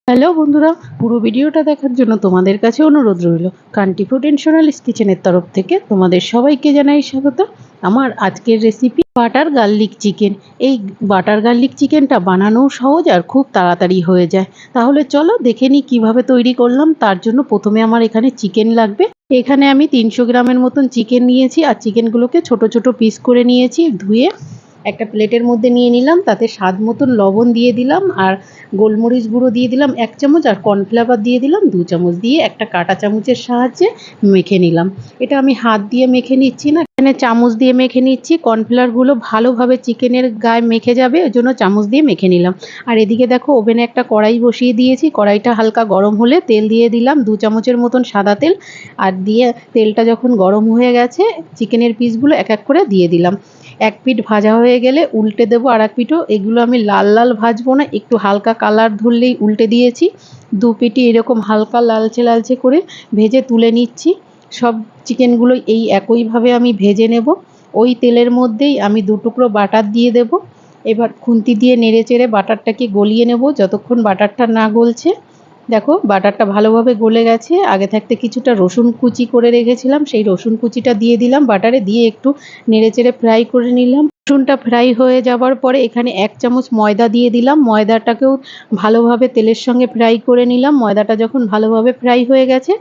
Hello বন্ধুরা, পুরো ভিডিওটা দেখার জন্য তোমাদের কাছে অনুরোধ রইল। কান্টি ফুড অ্যান্ড সোনালিস কিচেনের তরফ থেকে তোমাদের সবাইকে জানাই স্বাগত। আমার আজকের রেসিপি বাটার গার্লিক চিকেন। এই বাটার গার্লিক চিকেনটা বানানোও সহজ আর খুব তাড়াতাড়ি হয়ে যায়। তাহলে চলো দেখে নিই কীভাবে তৈরি করলাম। তার জন্য প্রথমে আমার এখানে চিকেন লাগবে। এখানে আমি 300 গ্রামের মতন চিকেন নিয়েছি আর চিকেনগুলোকে ছোট ছোট পিস করে নিয়েছি। ধুয়ে একটা প্লেটের মধ্যে নিয়ে নিলাম, তাতে স্বাদ মতন লবণ দিয়ে দিলাম আর গোলমরিচ গুঁড়ো দিয়ে দিলাম 1 চামচ আর কর্নফ্লাওয়ার দিয়ে দিলাম 2 চামচ, দিয়ে একটা কাঁটা চামচের সাহায্যে মেখে নিলাম। এটা আমি হাত দিয়ে মেখে নিচ্ছি না, এখানে চামচ দিয়ে মেখে নিচ্ছি। কর্নফ্লাওয়ারগুলো ভালোভাবে চিকেনের গায়ে মেখে যাবে, ওই জন্য চামচ দিয়ে মেখে নিলাম। আর এদিকে দেখো ওভেনে একটা কড়াই বসিয়ে দিয়েছি। কড়াইটা হালকা গরম হলে তেল দিয়ে দিলাম 2 চামচের মতন সাদা তেল। আর দিয়ে তেলটা যখন গরম হয়ে গেছে চিকেনের পিসগুলো এক এক করে দিয়ে দিলাম। এক পিঠ ভাজা হয়ে গেলে উল্টে দেবো আর এক পিঠও। এগুলো আমি লাল লাল ভাজবো না, একটু হালকা কালার ধরলেই উল্টে দিয়েছি। দু পিঠই এরকম হালকা লালচে লালচে করে ভেজে তুলে নিচ্ছি। সব চিকেনগুলো এই একইভাবে আমি ভেজে নেব। ওই তেলের মধ্যেই আমি 2 টুকরো বাটার দিয়ে দেব। এবার খুন্তি দিয়ে নেড়ে চেড়ে বাটারটাকে গলিয়ে নেব যতক্ষণ বাটারটা না গলছে। দেখো বাটারটা ভালোভাবে গলে গেছে। আগে থাকতে কিছুটা রসুন কুচি করে রেখেছিলাম, সেই রসুন কুচিটা দিয়ে দিলাম বাটারে, দিয়ে একটু নেড়েচেড়ে ফ্রাই করে নিলাম। রসুনটা ফ্রাই হয়ে যাওয়ার পরে এখানে 1 চামচ ময়দা দিয়ে দিলাম। ময়দাটাকেও ভালোভাবে তেলের সঙ্গে ফ্রাই করে নিলাম। ময়দাটা যখন ভালোভাবে ফ্রাই হয়ে গেছে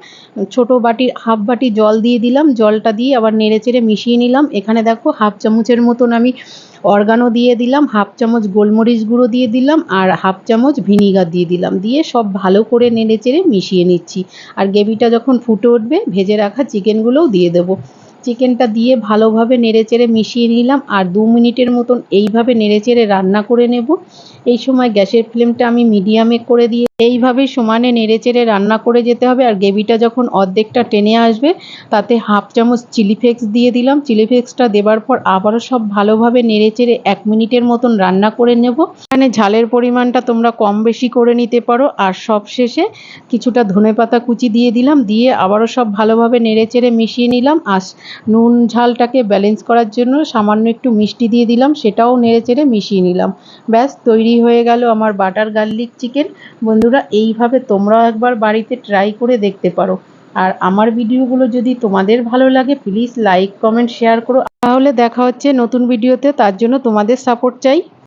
ছোট বাটির হাফ বাটি জল দিয়ে দিলাম। জলটা দিয়ে আবার নেড়েচেড়ে মিশিয়ে নিলাম। এখানে দেখো হাফ চামচের মতন আমি অরগানো দিয়ে দিলাম, হাফ চামচ গোলমরিচ গুঁড়ো দিয়ে দিলাম আর হাফ চামচ ভিনিগার দিয়ে দিলাম। দিয়ে সব ভালো করে নেড়েচেড়ে মিশিয়ে নিচ্ছি। আর গ্রেভিটা যখন ফুটে উঠবে ভেজে রাখা চিকেনগুলোও দিয়ে দেবো। চিকেনটা দিয়ে ভালোভাবে নেড়েচেড়ে মিশিয়ে নিলাম আর 2 মিনিটের মতন এইভাবে নেড়েচেড়ে রান্না করে নেব। এই সময় গ্যাসের ফ্লেমটা আমি মিডিয়ামে করে দিয়ে এইভাবেই সমানে নেড়েচেড়ে রান্না করে যেতে হবে। আর গ্রেভিটা যখন অর্ধেকটা টেনে আসবে তাতে হাফ চামচ চিলি ফ্লেক্স দিয়ে দিলাম। চিলি ফ্লেক্সটা দেওয়ার পর আবারও সব ভালোভাবে নেড়েচেড়ে 1 মিনিটের মতন রান্না করে নেব। এখানে ঝালের পরিমাণটা তোমরা কম বেশি করে নিতে পারো। আর সব শেষে কিছুটা ধনেপাতা কুচি দিয়ে দিলাম, দিয়ে আবারও সব ভালোভাবে নেড়েচেড়ে মিশিয়ে নিলাম। আর নুন ঝালটাকে ব্যালেন্স করার জন্য সামান্য একটু মিষ্টি দিয়ে দিলাম, সেটাও নেড়েচেড়ে মিশিয়ে নিলাম। ব্যাস তৈরি হয়ে গেল আমার বাটার গার্লিক চিকেন। বন্ধুরা এইভাবে তোমরাও একবার বাড়িতে ট্রাই করে দেখতে পারো। আর আমার ভিডিওগুলো যদি তোমাদের ভালো লাগে প্লিজ লাইক কমেন্ট শেয়ার করো। তাহলে দেখা হচ্ছে নতুন ভিডিওতে, তার জন্য তোমাদের সাপোর্ট চাই।